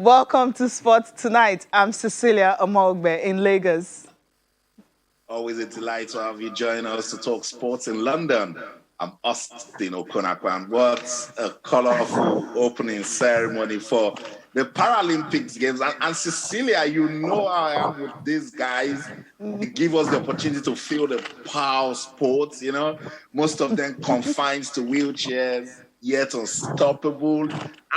Welcome to Sports Tonight. I'm Cecilia Omogbe in Lagos. Always a delight to have you join us to talk sports in London. I'm Austin Okonakwan. What a colorful opening ceremony for the Paralympics games. And Cecilia, you know how I am with these guys. They give us the opportunity to feel the power of sports, you know. Most of them confined to wheelchairs, yet unstoppable.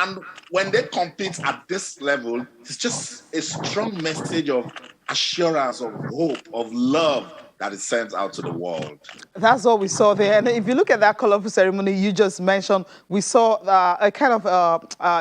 And when they compete at this level, it's just a strong message of assurance, of hope, of love that is sent out to the world. That's what we saw there. And if you look at that colorful ceremony you just mentioned, we saw a kind of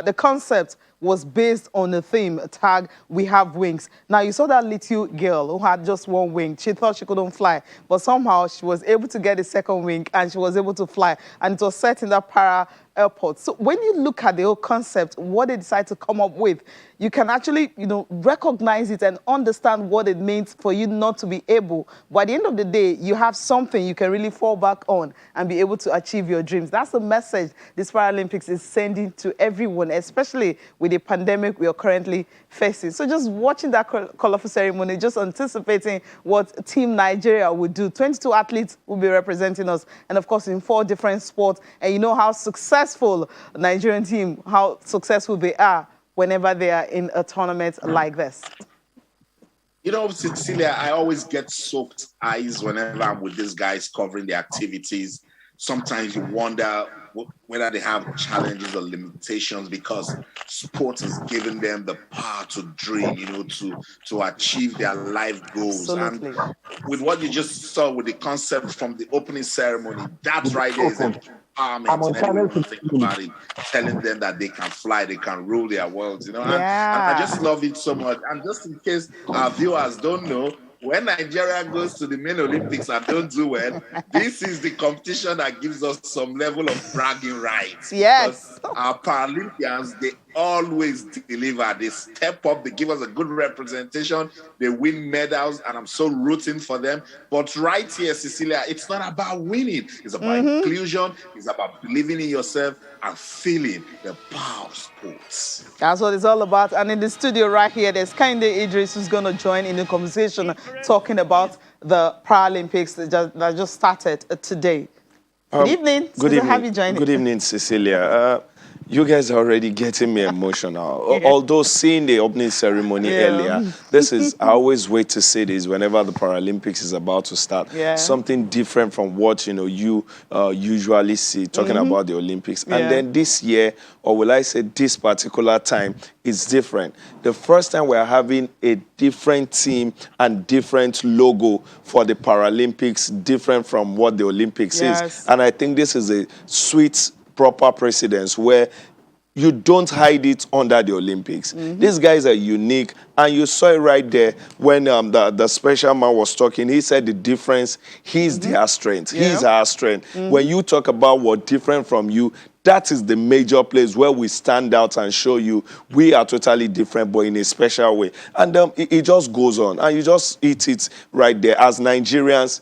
the concept was based on the theme tag "We Have Wings." Now you saw that little girl who had just one wing. She thought she couldn't fly, but somehow she was able to get a second wing and she was able to fly. And it was set in that para airport. So when you look at the whole concept, what they decide to come up with, you can actually, recognize it and understand what it means for you not to be able. By the end of the day, you have something you can really fall back on and be able to achieve your dreams. That's the message this Paralympics is sending to everyone, especially with the pandemic we are currently facing. So just watching that colorful ceremony, just anticipating what Team Nigeria would do. 22 athletes will be representing us, and of course in 4 different sports. And you know how successful the Nigerian team, how successful they are whenever they are in a tournament like this. You know, Cecilia, I always get soaked eyes whenever I'm with these guys covering the activities. Sometimes you wonder whether they have challenges or limitations because sport is giving them the power to dream, to achieve their life goals. Absolutely. And with what you just saw with the concept from the opening ceremony, that right there is empowerment. And everyone think about it, telling them that they can fly, they can rule their worlds, And I just love it so much. And just in case our viewers don't know, when Nigeria goes to the main Olympics and don't do well, this is the competition that gives us some level of bragging rights. Yes. Because our Paralympians, they always deliver. They step up. They give us a good representation. They win medals, and I'm so rooting for them. But right here, Cecilia, it's not about winning. It's about inclusion. It's about believing in yourself and feeling the power of sports. That's what it's all about. And in the studio right here, there's Kinde Idris, who's going to join in the conversation talking about the Paralympics that just started today. Good evening. Good evening. Have you joined Good evening, Cecilia. You guys are already getting me emotional. Although seeing the opening ceremony earlier, I always wait to see this whenever the Paralympics is about to start. Something different from what you usually see talking about the Olympics. And then this year, or will I say this particular time, is different. The first time we're having a different team and different logo for the Paralympics, different from what the Olympics is. And I think this is a sweet proper precedence where you don't hide it under the Olympics. These guys are unique, and you saw it right there when the special man was talking. He said the difference, he's their strength, he's our strength. When you talk about what different from you, that is the major place where we stand out and show you we are totally different, but in a special way. And it just goes on, and you just eat it right there. As Nigerians,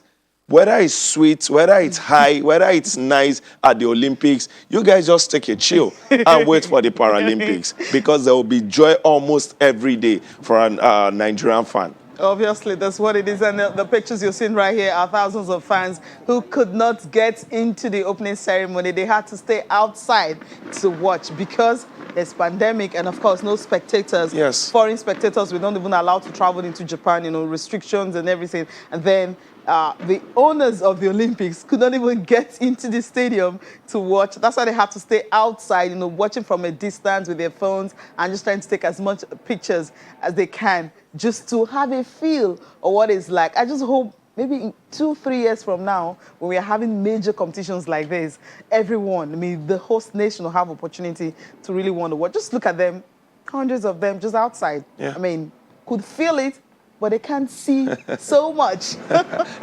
whether it's sweet, whether it's high, whether it's nice at the Olympics, you guys just take a chill and wait for the Paralympics, because there will be joy almost every day for a Nigerian fan. Obviously, that's what it is. And the pictures you're seeing right here are thousands of fans who could not get into the opening ceremony. They had to stay outside to watch because there's pandemic and, of course, no spectators. Foreign spectators, we don't even allow to travel into Japan, restrictions and everything. And then the owners of the Olympics could not even get into the stadium to watch. That's why they had to stay outside, watching from a distance with their phones and just trying to take as much pictures as they can just to have a feel of what it's like. I just hope maybe in 2-3 years from now, when we are having major competitions like this, everyone, the host nation will have opportunity to really want to watch. Just look at them, hundreds of them just outside. Could feel it but they can't see so much.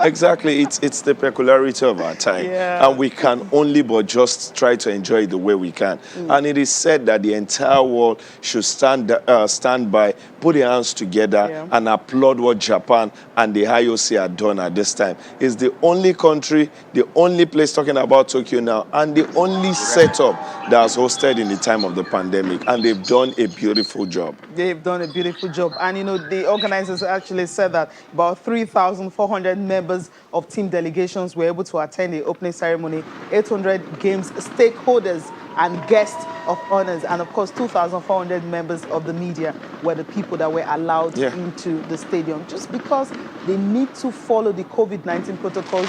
Exactly. It's the peculiarity of our time. Yeah. And we can only but just try to enjoy it the way we can. And it is said that the entire world should stand by, put their hands together, and applaud what Japan and the IOC are done at this time. It's the only country, the only place, talking about Tokyo now, and the only setup that was hosted in the time of the pandemic. And they've done a beautiful job. They've done a beautiful job. And, you know, the organizers actually said that about 3,400 members of team delegations were able to attend the opening ceremony, 800 games stakeholders and guests of honors, and of course 2,400 members of the media were the people that were allowed into the stadium, just because they need to follow the COVID-19 protocols,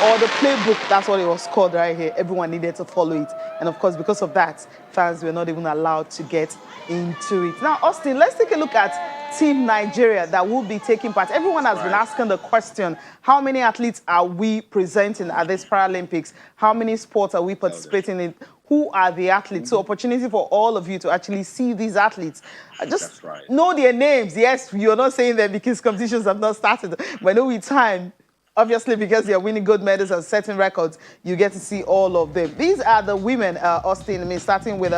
or the playbook. That's what it was called right here. Everyone needed to follow it, and of course because of that, fans were not even allowed to get into it. Now, Austin, let's take a look at Team Nigeria that will be taking part. Everyone has been asking the question, how many athletes are we presenting at this Paralympics? How many sports are we participating in? Who are the athletes? So opportunity for all of you to actually see these athletes. Just know their names. Yes, you're not saying that because competitions have not started, but know with time, obviously because you're winning gold medals and setting records, you get to see all of them. These are the women, Austin, I mean, starting with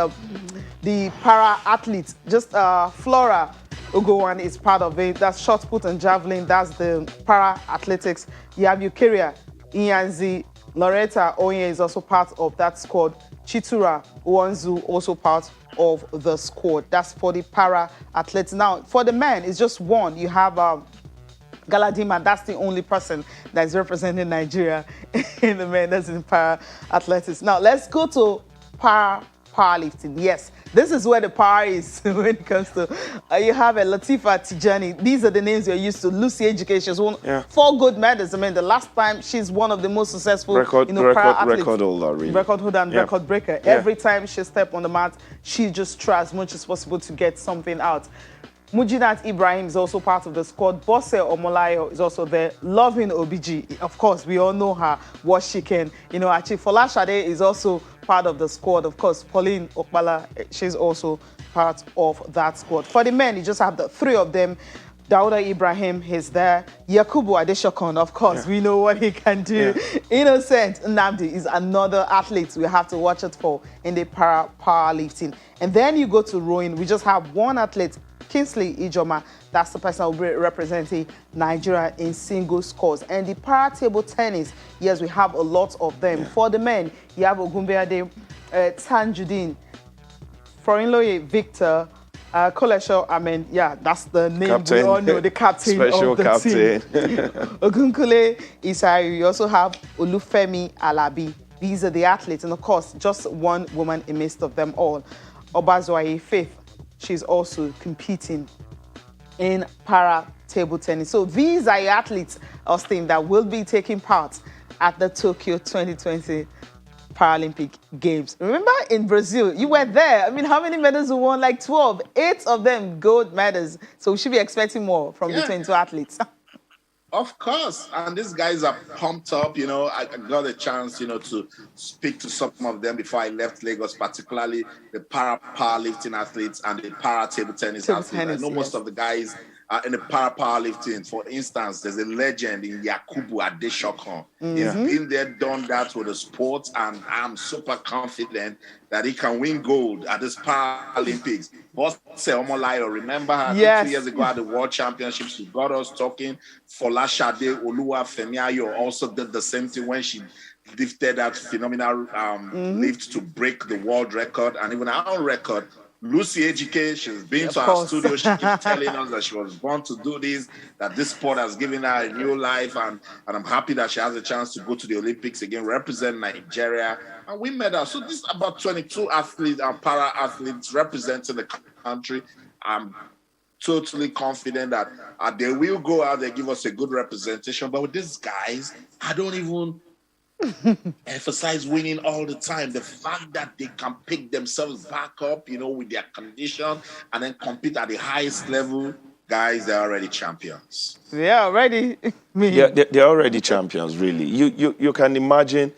the para-athletes. Just Flora Ugowan is part of it. That's shot put and javelin. That's the para-athletics. You have Eukaria Iyanzi. Loretta Onye is also part of that squad. Chitura Uwanzu also part of the squad. That's for the para-athletes. Now, for the men, it's just one. You have Galadima. That's the only person that is representing Nigeria in the men. That's in para-athletics. Now, let's go to powerlifting. Yes, this is where the power is when it comes to, you have a Latifa Tijani. These are the names you're used to. Lucy Ejike, she's won 4 gold medals. I mean, the last time she's one of the most successful record holder, really. Record holder and record breaker. Every time she steps on the mat, she just tries as much as possible to get something out. Mujinat Ibrahim is also part of the squad. Bose Omolayo is also there. Loving Obiji, of course, we all know her, what she can. You know, actually, Folashade is also part of the squad. Of course, Pauline Okpala, she's also part of that squad. For the men, you just have the 3 of them. Dauda Ibrahim is there. Yakubu Adeshokon, of course, we know what he can do. Innocent Nnamdi is another athlete we have to watch it for in the powerlifting. And then you go to rowing. We just have one athlete, Kingsley Ijoma. That's the person who will be representing Nigeria in single scores. And the para-table tennis, yes, we have a lot of them. For the men, you have Ogumbeade, Tanjudeen, Forinloye Victor, Kolesho, I mean, that's the name captain. We all know, the captain Special of the captain. team. Ogunkule Isari, you also have Olufemi Alabi. These are the athletes, and of course, just one woman in midst of them all. Obazwaye Faith, she's also competing in para-table tennis. So these are your athletes, Austin, that will be taking part at the Tokyo 2020 Paralympic Games. Remember in Brazil, you were there. I mean, how many medals we won? Like 12. 8 of them gold medals. So we should be expecting more from the 22 athletes. Of course. And these guys are pumped up. You know, I got a chance, you know, to speak to some of them before I left Lagos, particularly the powerlifting athletes and the para-table tennis athletes. I know most of the guys in the powerlifting. For instance, there's a legend in Yakubu Adeshokon. He's been there, done that with the sport, and I'm super confident that he can win gold at this Paralympics. Bose Omolayo, remember her 2 years ago at the World Championships, she got us talking. Folashade Oluwafemiayo also did the same thing when she lifted that phenomenal lift to break the world record and even our own record. Lucy Ejike, she's been to our studio. She keeps telling us that she was born to do this, that this sport has given her a new life, and I'm happy that she has a chance to go to the Olympics again, represent Nigeria, and we met her. So this is about 22 athletes and para-athletes representing the country. I'm totally confident that they will go out there, give us a good representation. But with these guys, I don't even emphasize winning all the time. The fact that they can pick themselves back up, you know, with their condition and then compete at the highest level, guys, they're already champions. They're already. They're already champions, really. You can imagine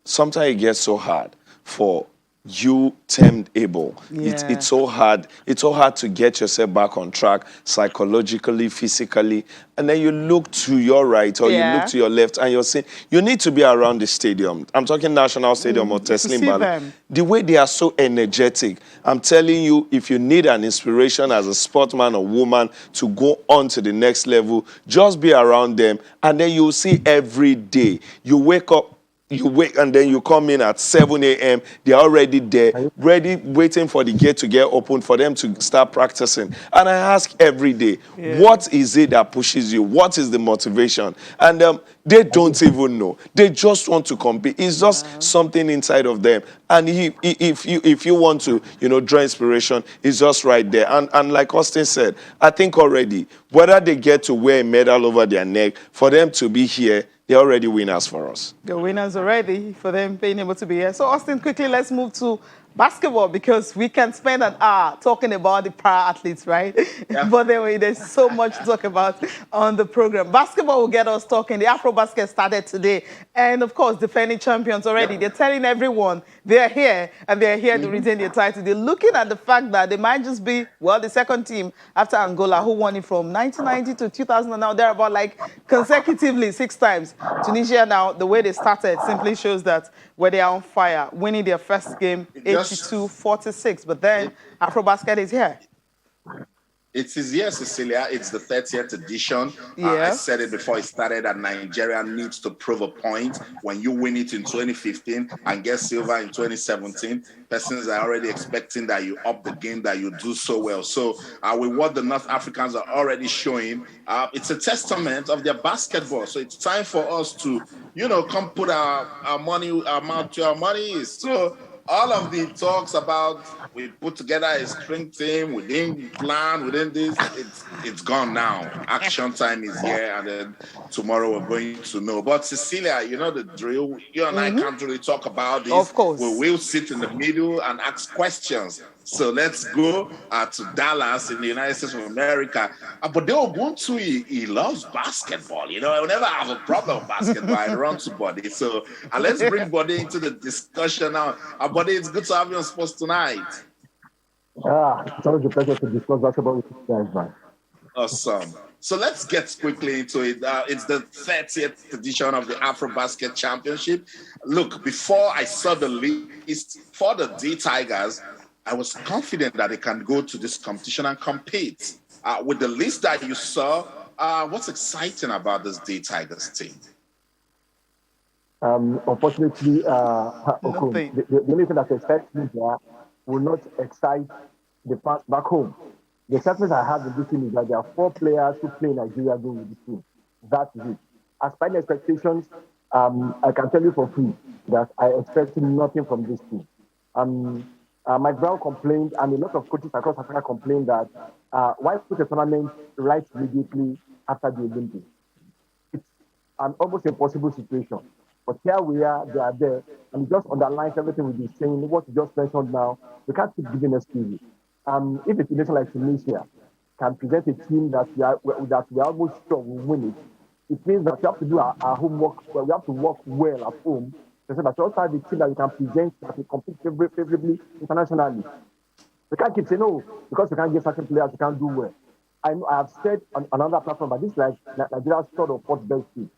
sometimes it gets so hard for you termed able. Yeah. It's so hard. It's so hard to get yourself back on track psychologically, physically, and then you look to your right or you look to your left, and you're saying you need to be around the stadium. I'm talking National Stadium or to Teslim see Balo. them. The way they are so energetic. I'm telling you, if you need an inspiration as a sportsman or woman to go on to the next level, just be around them, and then you'll see every day. You wake up. You wait and then you come in at 7 a.m. They're already there, ready, waiting for the gate to get open for them to start practicing. And I ask every day, what is it that pushes you? What is the motivation? And they don't even know. They just want to compete. It's just something inside of them. And if you want to, draw inspiration, it's just right there. And like Austin said, I think already, whether they get to wear a medal over their neck, for them to be here, they're already winners for us. The winners already for them being able to be here. So, Austin, quickly, let's move to basketball because we can spend an hour talking about the para athletes, right? Yeah. But anyway, there's so much to talk about on the program. Basketball will get us talking. The Afrobasket started today. And of course, defending champions already. Yeah. They're telling everyone they're here and they're here to retain their title. They're looking at the fact that they might just be, well, the second team after Angola, who won it from 1990 to 2000. And now they're about like consecutively 6 times. Tunisia now, the way they started simply shows that where they are on fire, winning their first game 82-46. But then Afrobasket is here. It is, yes, Cecilia. It's the 30th edition. Yeah. I said it before it started that Nigeria needs to prove a point. When you win it in 2015 and get silver in 2017, persons are already expecting that you up the game, that you do so well. So with what the North Africans are already showing, it's a testament of their basketball. So it's time for us to, come put our money, our mouth to our money. So all of the talks about we put together a string team, we didn't plan, we didn't this, it's gone now. Action time is here, and then tomorrow we're going to know. But Cecilia, you know the drill. You and I can't really talk about this. Of course. We will sit in the middle and ask questions. So let's go to Dallas in the United States of America. But Ubuntu, he loves basketball. Whenever I have a problem with basketball, I run to Buddy. So let's bring Buddy into the discussion now. Buddy, it's good to have you on Sports Tonight. It's always a pleasure to discuss basketball with you guys, man. Awesome. So let's get quickly into it. It's the 30th edition of the Afrobasket Championship. Look, before I saw the list for the D Tigers, I was confident that they can go to this competition and compete. With the list that you saw, what's exciting about this D Tigers team? Unfortunately, the only thing that excites me there will not excite the fans back home. The excitement I have with this team is that there are 4 players who play in Nigeria going with this team. That is it. As per the expectations, I can tell you for free that I expect nothing from this team. Mike Brown complained, and a lot of coaches across Africa complained that why put a tournament right immediately after the Olympics? It's an almost impossible situation. But here we are, they are there, and it just underlines everything we've been saying, what you just mentioned now. We can't keep giving excuses. If a nation like Tunisia can present a team that we are almost sure will win it, it means that we have to do our homework, we have to work well at home, so that we also have a team that we can present, that we compete favorably internationally. We can't keep saying, no, because we can't get certain players, we can't do well. I have said on another platform, but this is like Nigeria's third or fourth best team.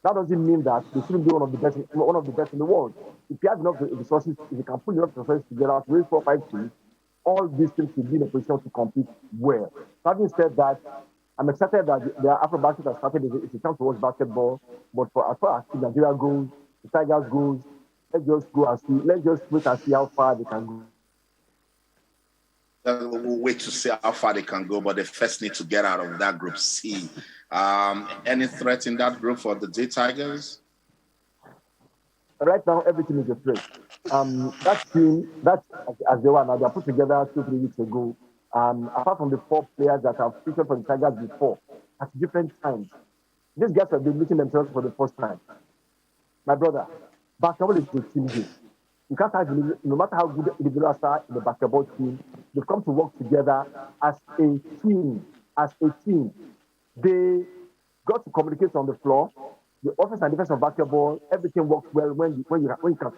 That doesn't mean that they shouldn't be one of the best in the world. If you have enough resources, if you can put enough resources together to raise 4 or 5 teams, all these teams should be in a position to compete well. So having said that, I'm excited that the Afrobasket has started. It's a chance to watch basketball. But as far as Nigeria goes, the Tigers goes, let's just wait and see how far they can go. We'll wait to see how far they can go, but they first need to get out of that group C. Any threat in that group for the D Tigers? Right now, everything is a threat. That team, as they were now, they are put together 2-3 weeks ago. Apart from the 4 players that have featured for the Tigers before, at different times, these guys have been meeting themselves for the first time. My brother, basketball is a team game. You can't have, no matter how good individuals are in the basketball team, they come to work together as a team. They got to communicate on the floor. The offense and defense of basketball, everything works well when you can.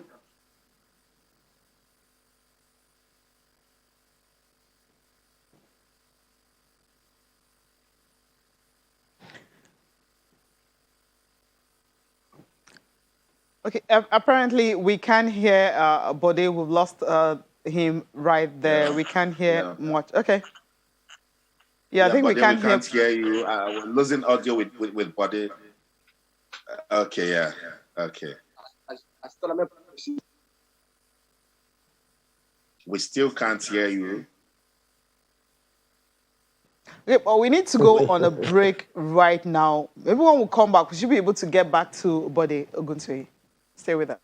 Okay, apparently we can't hear Bode. We've lost him right there. Yeah. We can't hear Yeah. much. Okay. Yeah, I think but we can't hear. We can't hear you. We're losing audio with Bode. Okay, yeah. Okay. We still can't hear you. Okay, but we need to go on a break right now. Everyone will come back. We should be able to get back to Bode Oguntoye. Stay with us.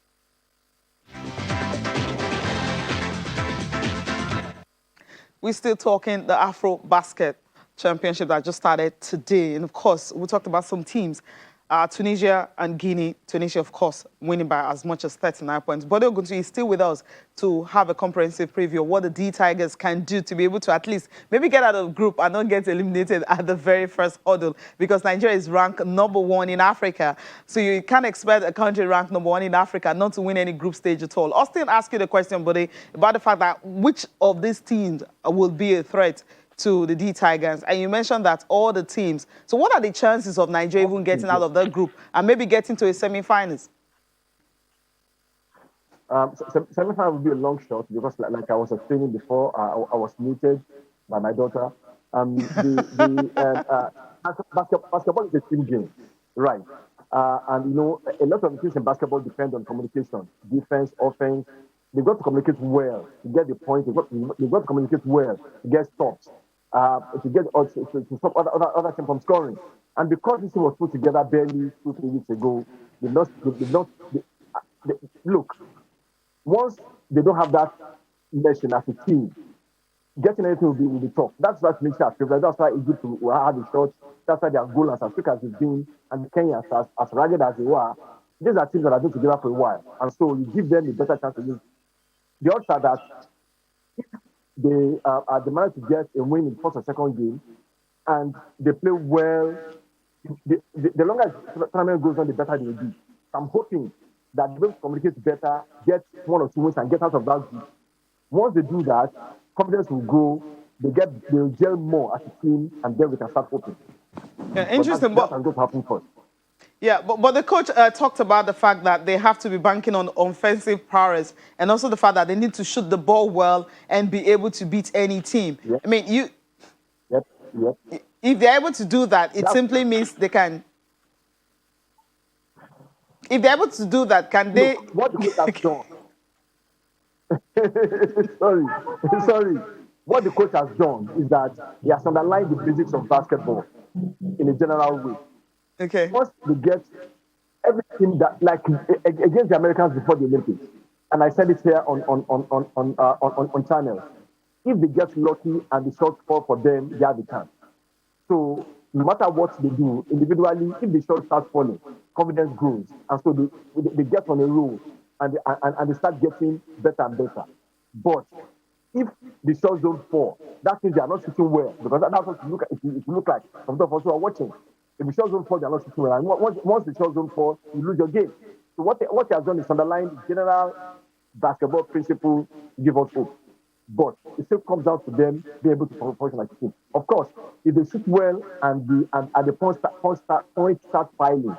We're still talking the Afrobasket Championship that just started today. And of course, we talked about some teams. Tunisia and Guinea. Tunisia, of course, winning by as much as 39 points. Bode Oguntoye is still with us to have a comprehensive preview of what the D Tigers can do to be able to at least maybe get out of the group and not get eliminated at the very first hurdle, because Nigeria is ranked #1 in Africa. So you can't expect a country ranked #1 in Africa not to win any group stage at all. Austin asked you the question, Bode, about the fact that which of these teams will be a threat to the D Tigers, and you mentioned that all the teams. So what are the chances of Nigeria even getting out of that group and maybe getting to a semi-finals? Semi-final would be a long shot because, like I was explaining before, I was muted by my daughter. Basketball is a team game, right? And you know, a lot of the things in basketball depend on communication, defense, offense. They've got to communicate well to get the point. They've got to communicate well to get stops, to stop other teams from scoring. And because this team was put together barely 2-3 weeks ago, look. Once they don't have that mission as a team, getting anything will be tough. That's why Tunisia are favourite. That's why Egypt will have a shot. That's why they are goal as quick as they've been, and Kenya as rugged as they were. These are teams that have been together for a while, and so you give them a better chance to win. The odds are that if they manage to get a win in the first or second game, and they play well, the longer the tournament goes on, the better they will be. I'm hoping that they will communicate better, get 1 or 2 wins, and get out of that group. Once they do that, confidence will grow. They'll gel more as a team, and then we can start hoping. Yeah, interesting. But that's going to happen first. Yeah, but the coach talked about the fact that they have to be banking on offensive prowess, and also the fact that they need to shoot the ball well and be able to beat any team. Yep. I mean, Yep. If they're able to do that, it simply means they can. If they're able to do that, can they? What the coach has done. sorry. What the coach has done is that he has underlined the basics of basketball in a general way. Okay. Once they get everything that, like against the Americans before the Olympics, and I said it here on channel, if they get lucky and the shots fall for them, they have the chance. So no matter what they do individually, if the shots start falling, confidence grows, and so they get on a roll and they start getting better and better. But if the shots don't fall, that means they are not shooting well, because that's what it look like. Some of us who are watching. If the shots don't fall, they are not shooting well. And once the shots don't fall, you lose your game. So what he has done is underline the general basketball principle to give us hope. But it still comes down to them being able to function like a team. Of course, if they shoot well and the points start piling,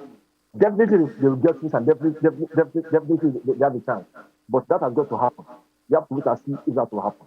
definitely they will get this, and definitely they have a chance. But that has got to happen. You have to wait and see if that will happen.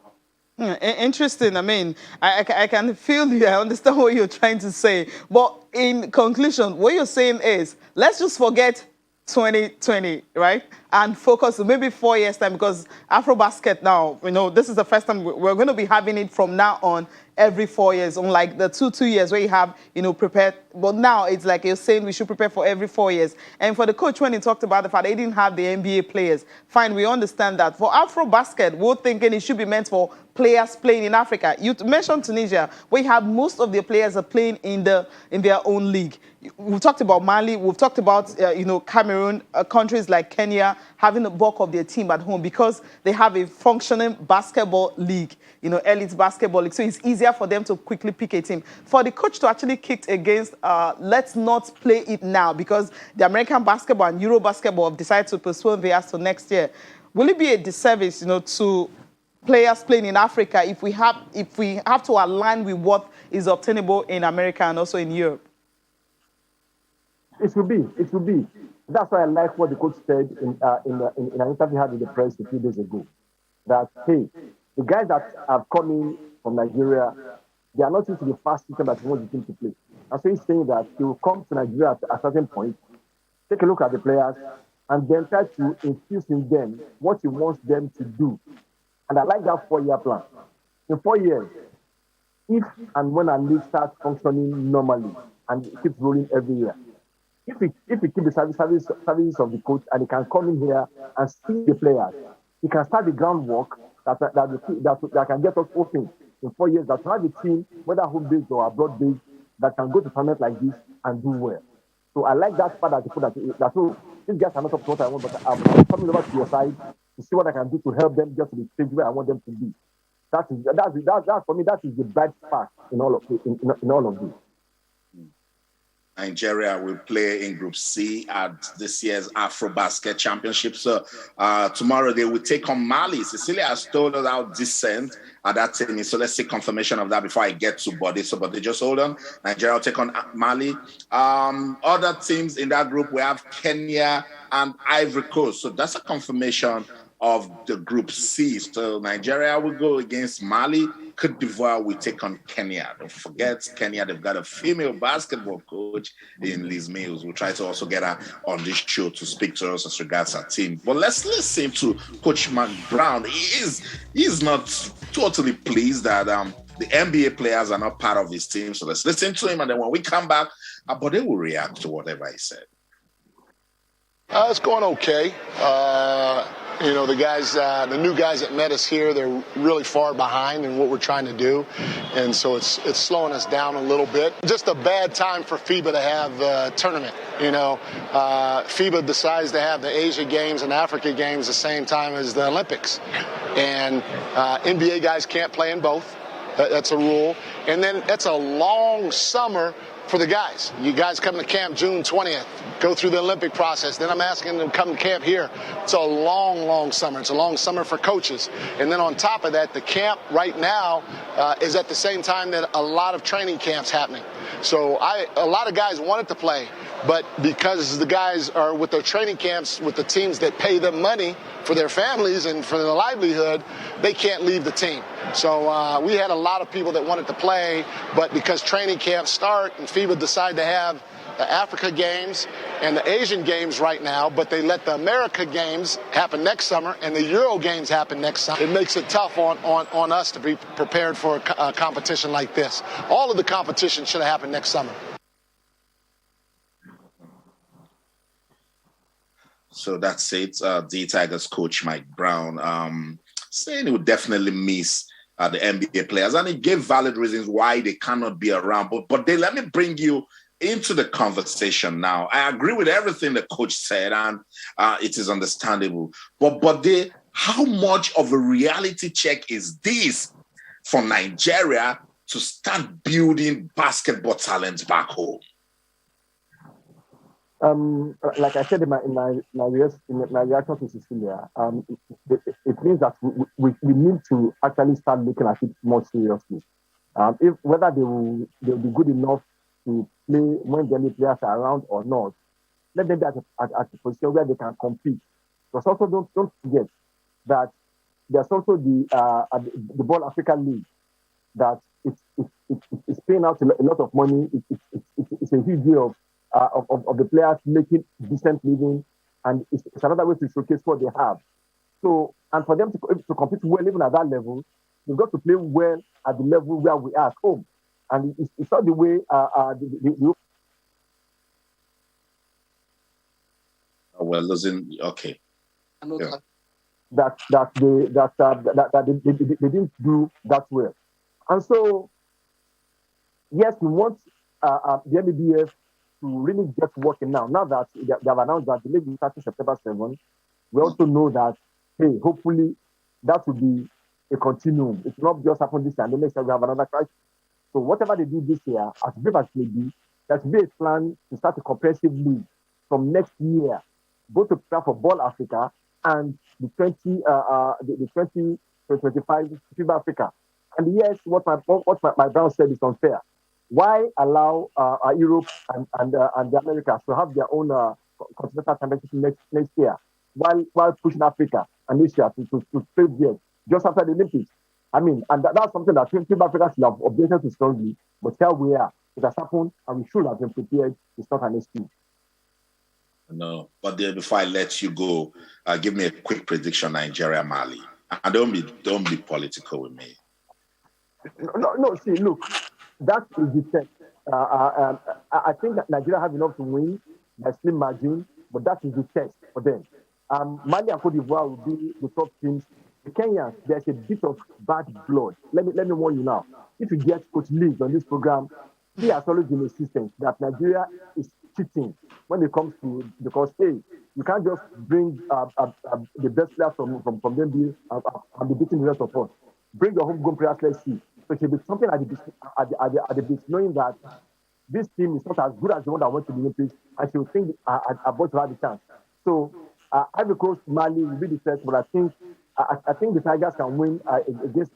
Interesting. I mean, I can feel you. I understand what you're trying to say. But in conclusion, what you're saying is, let's just forget 2020, right? And focus maybe 4 years' time, because Afrobasket now, this is the first time we're going to be having it from now on every 4 years, unlike the two years where you have, prepared. But now it's like you're saying we should prepare for every 4 years. And for the coach, when he talked about the fact they didn't have the NBA players, fine, we understand that. For Afrobasket, we're thinking it should be meant for players playing in Africa. You mentioned Tunisia, where you have most of the players are playing in their own league. We've talked about Mali, we've talked about Cameroon, countries like Kenya having the bulk of their team at home because they have a functioning basketball league, elite basketball league. So it's easier for them to quickly pick a team. For the coach to actually kick against, let's not play it now, because the American basketball and Euro basketball have decided to postpone theirs to next year. Will it be a disservice, to players playing in Africa if we have to align with what is obtainable in America and also in Europe? It will be. That's why I like what the coach said in an interview he had with the press a few days ago. That, hey, the guys that have come in from Nigeria, they are not used to the fast system that he wants the team to play. And so he's saying that he will come to Nigeria at a certain point, take a look at the players, and then try to infuse in them what he wants them to do. And I like that 4-year plan. In 4 years, if and when our league starts functioning normally and it keeps rolling every year, if we keep the services of the coach and he can come in here and see the players, he can start the groundwork that can get us open in 4 years, that have a team, whether home-based or abroad-based, that can go to tournaments like this and do well. So I like that part that you put that so these guys are not up to what I want, but I'm coming over to your side to see what I can do to help them get to the stage where I want them to be. That's for me, that is the bright spark in all of this. Nigeria will play in Group C at this year's Afrobasket Championship. So tomorrow they will take on Mali. Cecilia has told us how decent that team is. So let's see confirmation of that before I get to Body. So, but they just hold on. Nigeria will take on Mali. Other teams in that group, we have Kenya and Ivory Coast. So that's a confirmation of the Group C. So Nigeria will go against Mali. Cote d'Ivoire will take on Kenya. Don't forget, Kenya, they've got a female basketball coach in Liz Mills. We'll try to also get her on this show to speak to us as regards our team. But let's listen to Coach Mark Brown. He's not totally pleased that the NBA players are not part of his team. So let's listen to him. And then when we come back, but they will react to whatever he said. It's going okay. The guys, the new guys that met us here, they're really far behind in what we're trying to do. And so it's slowing us down a little bit. Just a bad time for FIBA to have the tournament. FIBA decides to have the Asia Games and Africa Games the same time as the Olympics. And NBA guys can't play in both. That's a rule. And then it's a long summer for the guys. You guys come to camp June 20th, go through the Olympic process. Then I'm asking them to come to camp here. It's a long, long summer. It's a long summer for coaches. And then on top of that, the camp right now is at the same time that a lot of training camps happening. So a lot of guys wanted to play, but because the guys are with their training camps with the teams that pay them money for their families and for their livelihood, they can't leave the team. So we had a lot of people that wanted to play, but because training camps start and FIBA decide to have the Africa Games and the Asian Games right now, but they let the America Games happen next summer and the Euro Games happen next summer. It makes it tough on us to be prepared for a competition like this. All of the competition should have happened next summer. So that's it. The Tigers coach Mike Brown saying he would definitely miss the NBA players, and he gave valid reasons why they cannot be around. But let me bring you into the conversation now. I agree with everything the coach said, and it is understandable. But how much of a reality check is this for Nigeria to start building basketball talent back home? Like I said in my reaction to Cecilia, it means that we need to actually start looking at it more seriously. If whether they'll be good enough to play when the NBA players are around or not, let them be at a position where they can compete. But also don't forget that there's also the Ball Africa League that it's paying out a lot of money. It's a huge deal of the players making decent living, and it's another way to showcase what they have. So, and for them to compete well even at that level, they've got to play well at the level where we are at home. And it's not the way we're losing. Okay. Yeah. That they didn't do that well. And so, yes, we want the NBBF to really get working now. Now that they have announced that the league will start September 7th, we also know that, hey, hopefully that will be a continuum. It's not just happen this year, and the next year we have another crisis. So whatever they do this year, as brief as it may be, there should be a plan to start a comprehensive league from next year, both to prepare for Ball Africa and the 2025 FIBA Africa. And yes, what my Brown said is unfair. Why allow Europe and the Americas to have their own continental championship next year, while pushing Africa and Asia to stay there just after the Olympics. I mean, and that's something that Team Africa should have objected to strongly, but here we are. It has happened, and we should have been prepared to start an excuse. No, but then before I let you go, give me a quick prediction: Nigeria, Mali, and don't be political with me. No. See, look, that is the test. I think that Nigeria have enough to win by slim margin, but that is the test for them. Mali and Cote d'Ivoire will be the top teams. The Kenyans, there's a bit of bad blood. Let me warn you now. If you get Coach Leagues on this program, he has always been insistent that Nigeria is cheating when it comes to, because hey, you can't just bring the best players from them and be beating the rest of us. Bring your homegrown players, let's see. So it should be something at the base, knowing that this team is not as good as the one that went to the Olympics, and she will think about to have a chance. So Ivory Coast, Mali will be the test, but I think the Tigers can win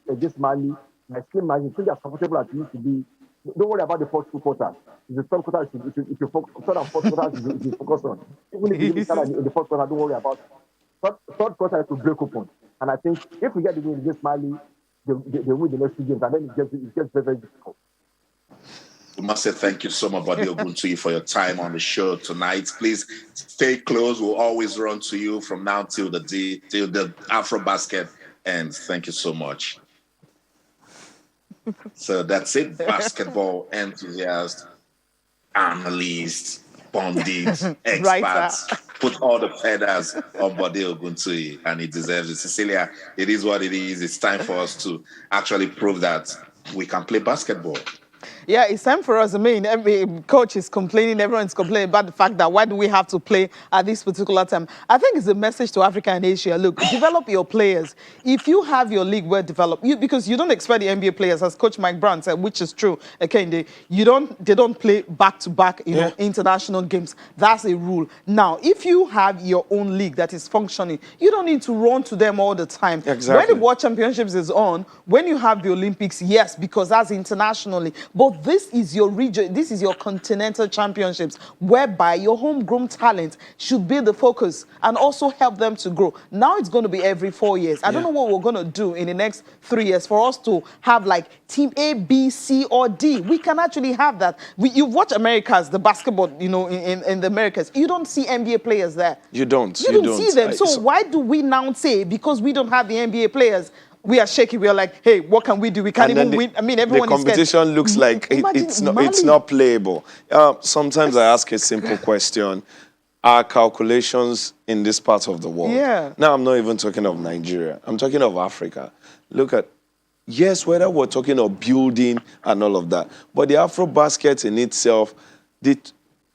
against Mali. My slim margin, I think they're comfortable as it used to be. Don't worry about the first two quarters. The third quarter, if you focus, third and fourth quarter, you focus on. Even if you start in the fourth quarter, don't worry about it. Third quarter is to break open. And I think if we get the win against Mali, they win the next two games, and then it gets very, very difficult. We must say thank you so much, Bode Oguntoyi, for your time on the show tonight. Please stay close. We'll always run to you from now till the Afrobasket ends. Thank you so much. So that's it. Basketball enthusiast, analyst, pundit, experts. Put all the feathers on Bode Oguntoyi, and he deserves it. Cecilia, it is what it is. It's time for us to actually prove that we can play basketball. Yeah, it's time for us. I mean, every coach is complaining, everyone's complaining about the fact that why do we have to play at this particular time? I think it's a message to Africa and Asia. Look, develop your players. If you have your league well developed, because you don't expect the NBA players, as Coach Mike Brown said, which is true. Okay, they don't play back-to-back, international games. That's a rule. Now, if you have your own league that is functioning, you don't need to run to them all the time. Exactly. When the World Championships is on, when you have the Olympics, yes, because that's internationally. But this is your region, this is your continental championships, whereby your homegrown talent should be the focus and also help them to grow. Now it's going to be every 4 years. I don't know what we're going to do in the next 3 years for us to have like team A, B, C, or D. We can actually have that. You watch Americas, the basketball, in the Americas, you don't see NBA players there. You don't. You don't see them. So why do we now say, because we don't have the NBA players, we are shaky. We are like, hey, what can we do? We can't even win. I mean, everyone the competition looks like it's not playable. Sometimes I ask a simple question. Are calculations in this part of the world? Yeah. Now, I'm not even talking of Nigeria. I'm talking of Africa. Look at, yes, whether we're talking of building and all of that, but the Afrobasket in itself, the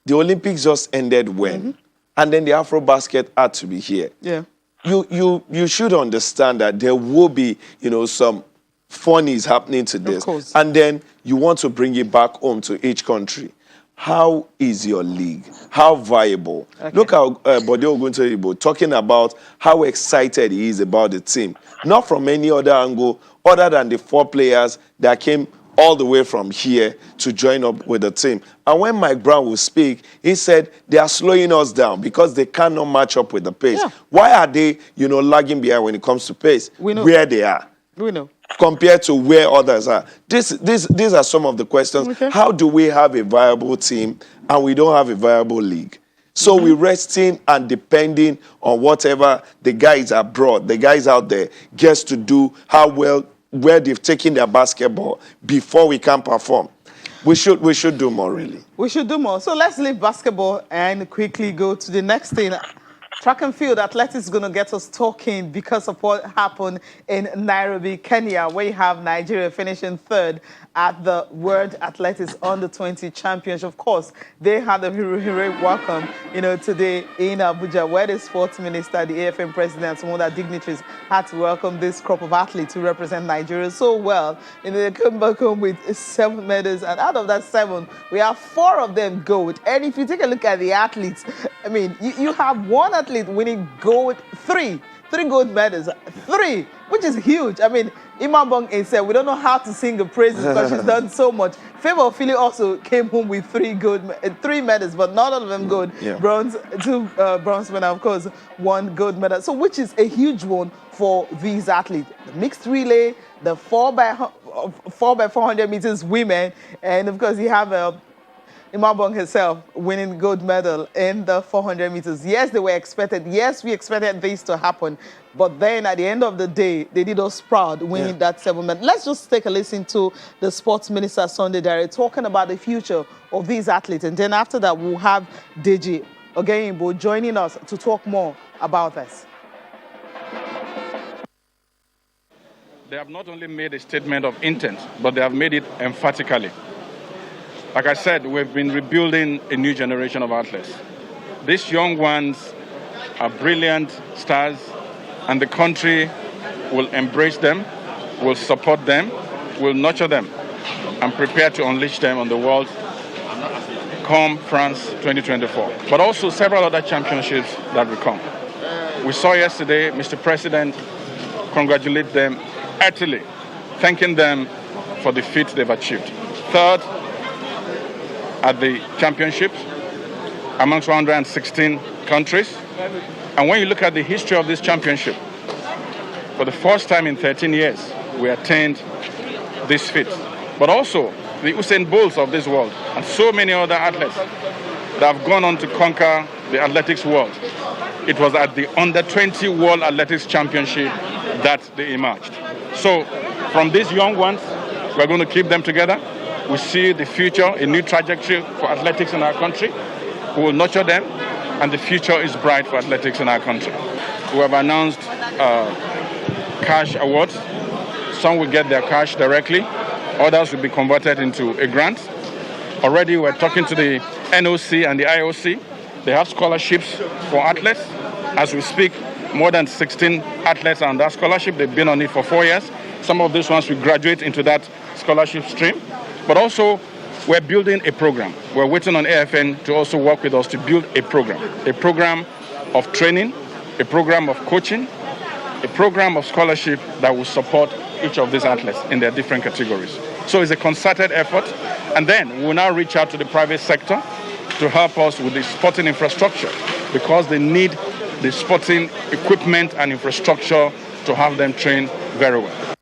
Olympics just ended when? And then the Afrobasket had to be here. Yeah. You should understand that there will be, some funnies happening to this. Of course. And then you want to bring it back home to each country. How is your league? How viable? Okay. Look how Bode Oguntoyi talking about how excited he is about the team. Not from any other angle other than the 4 players that came all the way from here to join up with the team. And when Mike Brown will speak, he said they are slowing us down because they cannot match up with the pace. Yeah. Why are they, lagging behind when it comes to pace? We know. Where they are. We know. Compared to where others are. These are some of the questions. Okay. How do we have a viable team and we don't have a viable league? So we're resting and depending on whatever the guys abroad, the guys out there gets to do, where they've taken their basketball before we can perform. We should do more, really. We should do more. So let's leave basketball and quickly go to the next thing. Track and field athletics is going to get us talking because of what happened in Nairobi, Kenya, where you have Nigeria finishing 3rd at the World Athletics Under-20 Championship. Of course, they had a heroic welcome, today in Abuja, where the sports minister, the AFM president, and some other dignitaries had to welcome this crop of athletes who represent Nigeria so well. They came back home with 7 medals, and out of that 7, we have 4 of them gold. And if you take a look at the athletes, I mean, you have one athlete winning gold, 3 gold medals, 3, which is huge. I mean, Imam Bong said, we don't know how to sing the praises because she's done so much. Favour Philly also came home with three medals, but not all of them gold. Yeah. Bronze, two bronze medal, of course, one gold medal. So, which is a huge one for these athletes. The mixed relay, the 4x400 meters women, and of course, you have Imabong herself winning gold medal in the 400 meters. Yes, they were expected. Yes, we expected this to happen. But then at the end of the day, they did us proud winning that 7 medal. Let's just take a listen to the sports minister, Sunday Dare, talking about the future of these athletes. And then after that, we'll have Deji Ogeyimbo joining us to talk more about this. They have not only made a statement of intent, but they have made it emphatically. Like I said, we've been rebuilding a new generation of athletes. These young ones are brilliant stars, and the country will embrace them, will support them, will nurture them, and prepare to unleash them on the world come France 2024. But also several other championships that will come. We saw yesterday Mr. President congratulate them heartily, thanking them for the feat they've achieved. Third, at the championships amongst 116 countries. And when you look at the history of this championship, for the first time in 13 years, we attained this feat. But also the Usain Bolts of this world and so many other athletes that have gone on to conquer the athletics world. It was at the Under-20 World Athletics Championship that they emerged. So from these young ones, we're going to keep them together. We see the future, a new trajectory for athletics in our country. We will nurture them, and the future is bright for athletics in our country. We have announced cash awards. Some will get their cash directly. Others will be converted into a grant. Already we're talking to the NOC and the IOC. They have scholarships for athletes. As we speak, more than 16 athletes are on that scholarship. They've been on it for 4 years. Some of these ones will graduate into that scholarship stream. But also, we're building a program. We're waiting on AFN to also work with us to build a program of training, a program of coaching, a program of scholarship that will support each of these athletes in their different categories. So it's a concerted effort. And then we'll now reach out to the private sector to help us with the sporting infrastructure, because they need the sporting equipment and infrastructure to have them train very well.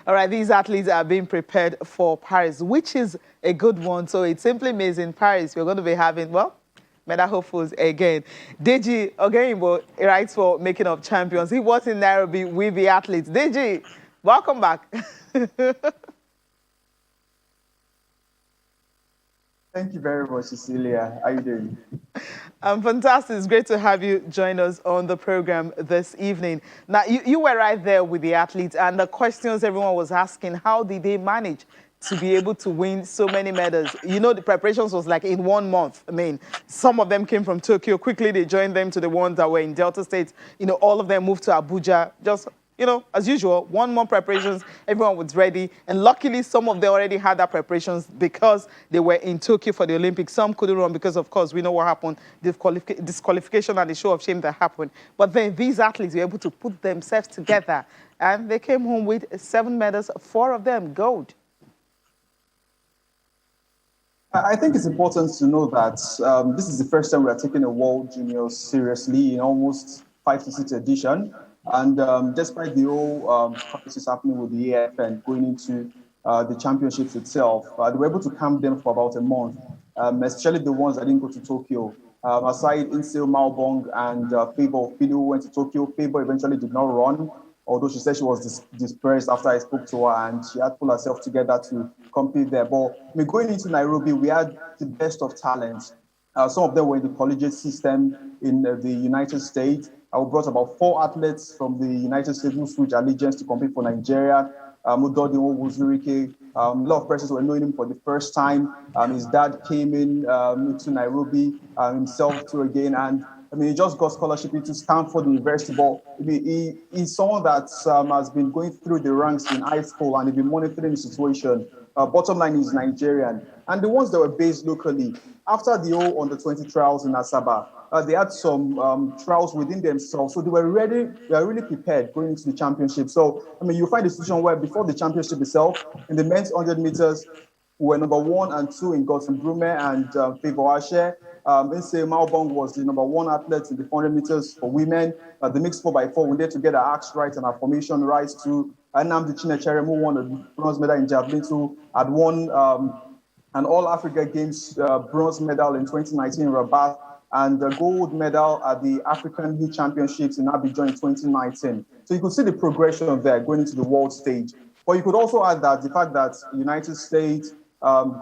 All right, these athletes are being prepared for Paris, which is a good one. So it simply means in Paris, we're going to be having, well, medal hopefuls again. Deji Ogeyimbo writes for Making Up Champions. He was in Nairobi with the athletes. Deji, welcome back. Thank you very much, Cecilia. How are you doing? I'm fantastic. It's great to have you join us on the program this evening. Now, you were right there with the athletes, and the questions everyone was asking, how did they manage to be able to win so many medals? You know, the preparations was like in 1 month. I mean, some of them came from Tokyo. Quickly, they joined them to the ones that were in Delta State. You know, all of them moved to Abuja. Just, you know, as usual, 1 month preparations, everyone was ready. And luckily, some of them already had that preparations because they were in Tokyo for the Olympics. Some couldn't run because, of course, we know what happened, disqualification and the show of shame that happened. But then these athletes were able to put themselves together, and they came home with 7 medals, 4 of them gold. I think it's important to know that this is the first time we are taking a World Juniors seriously in almost 5 to 6 edition. And despite the whole crisis happening with the AFN going into the championships itself, they were able to camp them for about a month, especially the ones that didn't go to Tokyo. Aside Insil Malbong and Favour Fido went to Tokyo. Favour eventually did not run, although she said she was dispersed after I spoke to her, and she had to pull herself together to compete there. But I mean, going into Nairobi, we had the best of talents. Some of them were in the collegiate system in the United States. I brought about 4 athletes from the United States who switched allegiance to compete for Nigeria. Mudodinwo Wuzurike, a lot of persons were knowing him for the first time. His dad came in to Nairobi himself too again, and I mean, he just got scholarship into Stanford University. But I mean, he's someone that has been going through the ranks in high school, and he's been monitoring the situation Bottom line is Nigerian. And the ones that were based locally, after the whole under-20 trials in Asaba, they had some trials within themselves. So they were ready, they were really prepared going into the championship. So, I mean, you find a situation where before the championship itself, in the men's 100 meters, we were number 1 and 2 in Gotsen Brume and Favor Ashe. Inse Malbong was the number 1 athlete in the 400 meters for women. The mixed 4x4, we did to get our axe right and our formation right too. Namdi Chinechere, who won a bronze medal in javelin too, had won an All-Africa Games bronze medal in 2019 in Rabat and the gold medal at the African Youth Championships in Abidjan in 2019. So you could see the progression there going into the world stage. But you could also add that the fact that United States,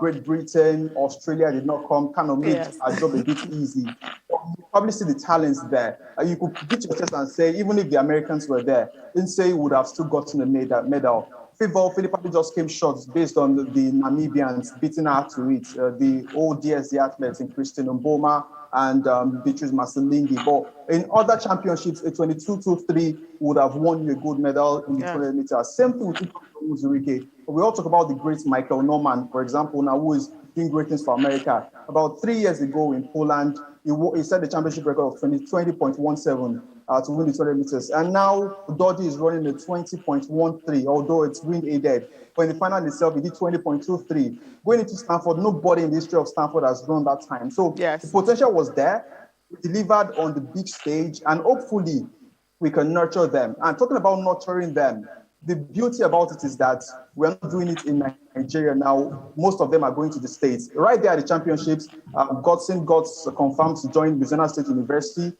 Great Britain, Australia did not come kind of made our job a bit easy. You probably see the talents there. You could beat your chest and say, even if the Americans were there, Inse would have still gotten a medal. Philippi just came short based on the Namibians beating her to it. The old DSD athletes in Christine Mboma and Beatrice Maselingi. But in other championships, a 22-2-3 would have won you a gold medal in the 200 meters. Same thing with Uzurike. We all talk about the great Michael Norman, for example, now who is doing great things for America. About 3 years ago in Poland, he set the championship record of 20.17 to win the 200 meters. And now Dodgy is running a 20.13, although it's wind aided. But in the final itself, he did 20.23. Going into Stanford, nobody in the history of Stanford has run that time. So the potential was there. We delivered on the big stage, and hopefully we can nurture them. And talking about nurturing them, the beauty about it is that we're not doing it in Nigeria now. Most of them are going to the States. Right there at the championships, Godson got confirmed to join Louisiana State University.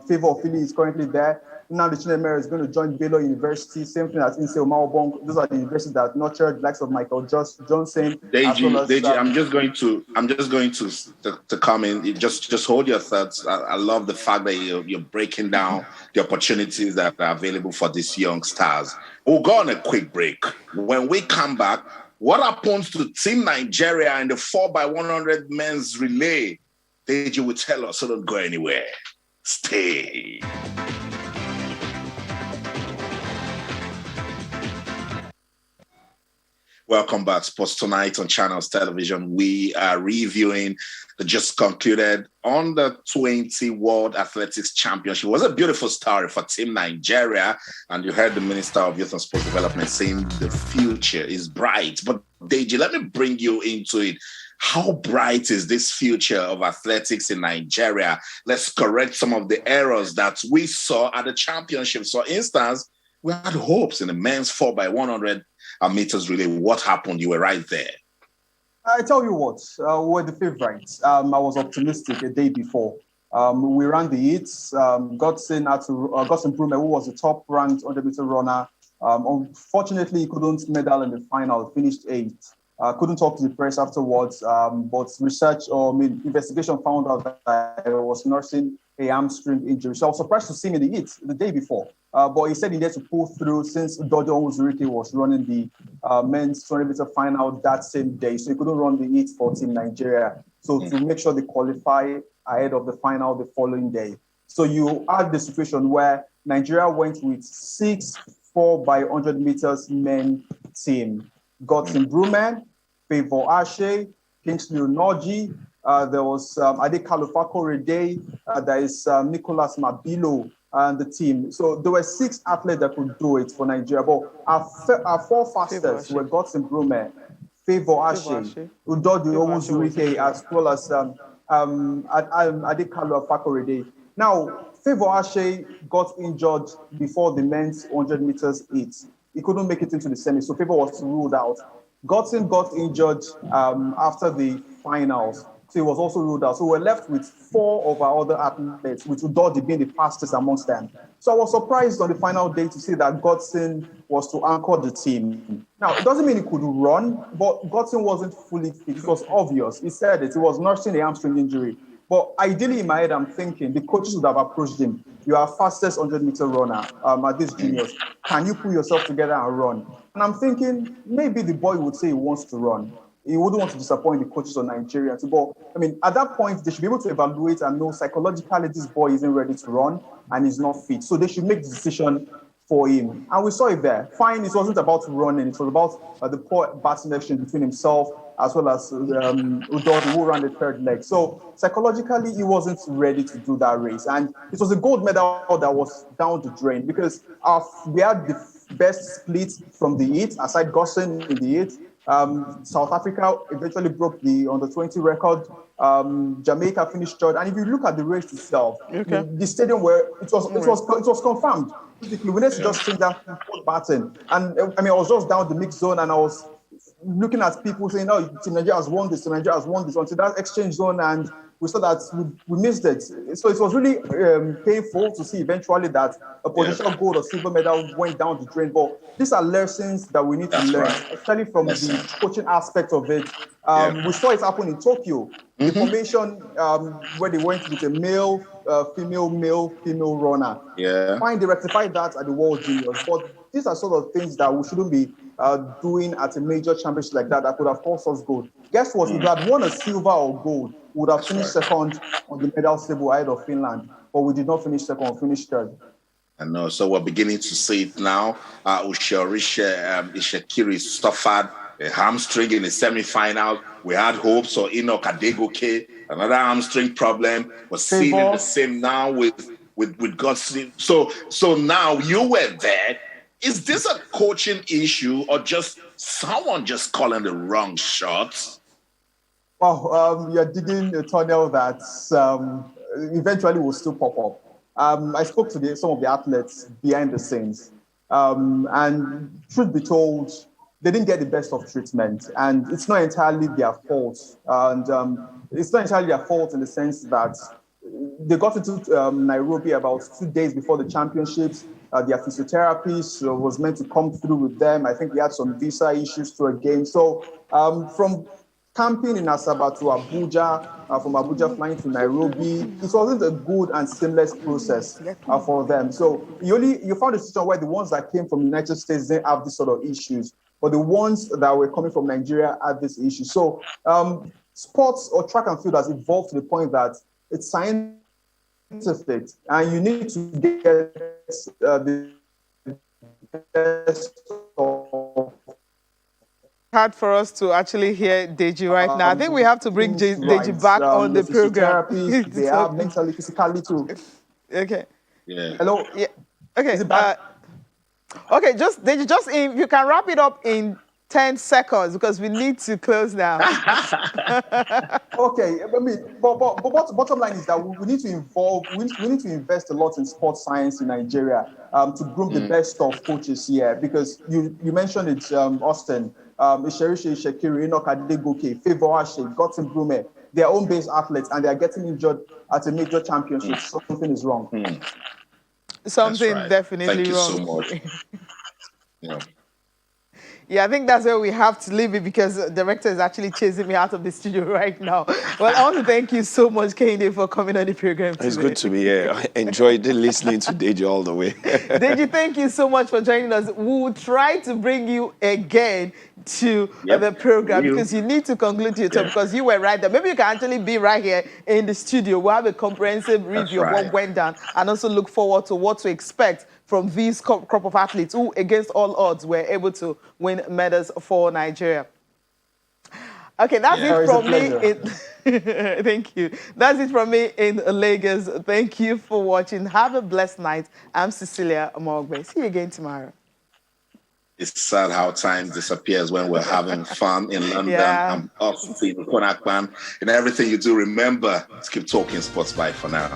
Favor Philly is currently there. Now the Chinemere is going to join Baylor University. Same thing as Inse Omawabong. Those are the universities that nurtured the likes of Michael Johnson. Deji, I'm just going to come in. Just hold your thoughts. I love the fact that you're breaking down the opportunities that are available for these young stars. We'll go on a quick break. When we come back, what happens to Team Nigeria in the 4x100 men's relay? Deji will tell us, so don't go anywhere. Stay. Welcome back, Sports Tonight on Channels Television. We are reviewing the just concluded Under-20 World Athletics Championship. It was a beautiful story for Team Nigeria, and you heard the Minister of Youth and Sports Development saying the future is bright. But Deji, let me bring you into it. How bright is this future of athletics in Nigeria? Let's correct some of the errors that we saw at the championships. For instance, we had hopes in the men's 4x100 meters relay. What happened? You were right there. I tell you what, we were the favorites. I was optimistic a day before. We ran the heats. Godson Brume, who was the top-ranked 100-meter runner. Unfortunately, he couldn't medal in the final. Finished 8th. Couldn't talk to the press afterwards. But investigation found out that I was nursing a hamstring injury. So I was surprised to see him in the heats the day before. But he said he needed to pull through since Dodo Uzurike was running the men's 200-meter final that same day. So he couldn't run the heats for Team Nigeria. So to make sure they qualify ahead of the final the following day. So you had the situation where Nigeria went with 6 4x100 meters men team. Godson Brume, Favor Ashe, Kingsley Onoji, there was Ade Kalufako-Rede, there is Nicholas Mabilo and the team. So there were 6 athletes that could do it for Nigeria. But our 4 fastest were Godson Brume, Favor Ashe, Udodu Owuzurike, as well as Ade Kalufako-Rede. Now, Favor Ashe got injured before the men's 100 meters heat. He couldn't make it into the semi, so Favor was ruled out. Godson got injured after the finals, so he was also ruled out. So we're left with 4 of our other athletes, with Udodi being the fastest amongst them. So I was surprised on the final day to see that Godson was to anchor the team. Now, it doesn't mean he could run, but Godson wasn't fully fit. It was obvious. He said it. He was nursing a hamstring injury. But ideally, in my head, I'm thinking the coaches would have approached him. You are fastest 100-meter runner at this juniors. Can you pull yourself together and run? And I'm thinking maybe the boy would say he wants to run. He wouldn't want to disappoint the coaches of Nigeria. But I mean, at that point, they should be able to evaluate and know psychologically this boy isn't ready to run and is not fit. So they should make the decision for him. And we saw it there. Fine, it wasn't about running. It was about the poor batting action between himself as well as Udod, who ran the third leg. So psychologically, he wasn't ready to do that race. And it was a gold medal that was down the drain because we had the best split from the heat, aside Gosson in the heat. South Africa eventually broke the under-20 record. Jamaica finished third. And if you look at the race itself, the stadium where it was confirmed. Basically, we need to just change that button. And I mean, I was just down the mix zone and I was looking at people saying, "Oh, Team Nigeria has won this. Team Nigeria has won this." Until that exchange zone, and we saw that we missed it. So it was really painful to see eventually that a potential gold or silver medal went down the drain. But these are lessons that we need to learn, especially from the coaching aspect of it. We saw it happen in Tokyo. The formation where they went with a male, female runner. Yeah. Fine, they rectified that at the World Juniors. But these are sort of things that we shouldn't be doing at a major championship like that could have cost us gold. Guess what? If we had won a silver or gold, we would have finished second on the medal table ahead of Finland. But we did not finish second, we finished third. I know. So we're beginning to see it now. Ishekiri suffered a hamstring in the semi-final. We had hopes for Enoch Adegoke, another hamstring problem. We're seeing the same now with Godson. So now you were there. Is this a coaching issue or just someone just calling the wrong shots? Well, you're digging a tunnel that eventually will still pop up. I spoke to some of the athletes behind the scenes. And truth be told, they didn't get the best of treatment. And it's not entirely their fault. And it's not entirely their fault in the sense that they got into Nairobi about 2 days before the championships. Their physiotherapist was meant to come through with them. I think we had some visa issues to a game. So from camping in Asaba to Abuja, from Abuja flying to Nairobi, it wasn't a good and seamless process for them. So you found a situation where the ones that came from the United States didn't have this sort of issues, but the ones that were coming from Nigeria had this issue. So sports or track and field has evolved to the point that it's scientific, and you need to get the best of. Hard for us to actually hear Deji right now. I think we have to bring Deji back on the program. They are mentally, physically too. Okay. Yeah. Hello. Yeah. Okay. Is it back? Okay. Deji, if you can wrap it up in 10 seconds because we need to close now. Okay, I mean, but bottom line is that we need to invest a lot in sports science in Nigeria to groom the best of coaches here, because you mentioned it, Austin, Isherishi Shekiri, Enoch Adegoke, Favor Ashe, Gottin Brume, they are home-based athletes and they are getting injured at a major championship. Something is wrong. Something definitely wrong. Thank you so much. Yeah. Yeah, I think that's where we have to leave it because the director is actually chasing me out of the studio right now. Well, I want to thank you so much, Kehinde, for coming on the program today. It's good to be here. I enjoyed listening to Deji all the way. Deji, thank you so much for joining us. We will try to bring you again to the program because you need to conclude your talk because you were right there. Maybe you can actually be right here in the studio. We'll have a comprehensive review of what went down and also look forward to what to expect from these crop of athletes who, against all odds, were able to win medals for Nigeria. Okay, that's it from me. Thank you. That's it from me in Lagos. Thank you for watching. Have a blessed night. I'm Cecilia Amogbe. See you again tomorrow. It's sad how time disappears when we're having fun in London. I'm Austin Konakman. And everything you do, remember to keep talking sports. Bye for now.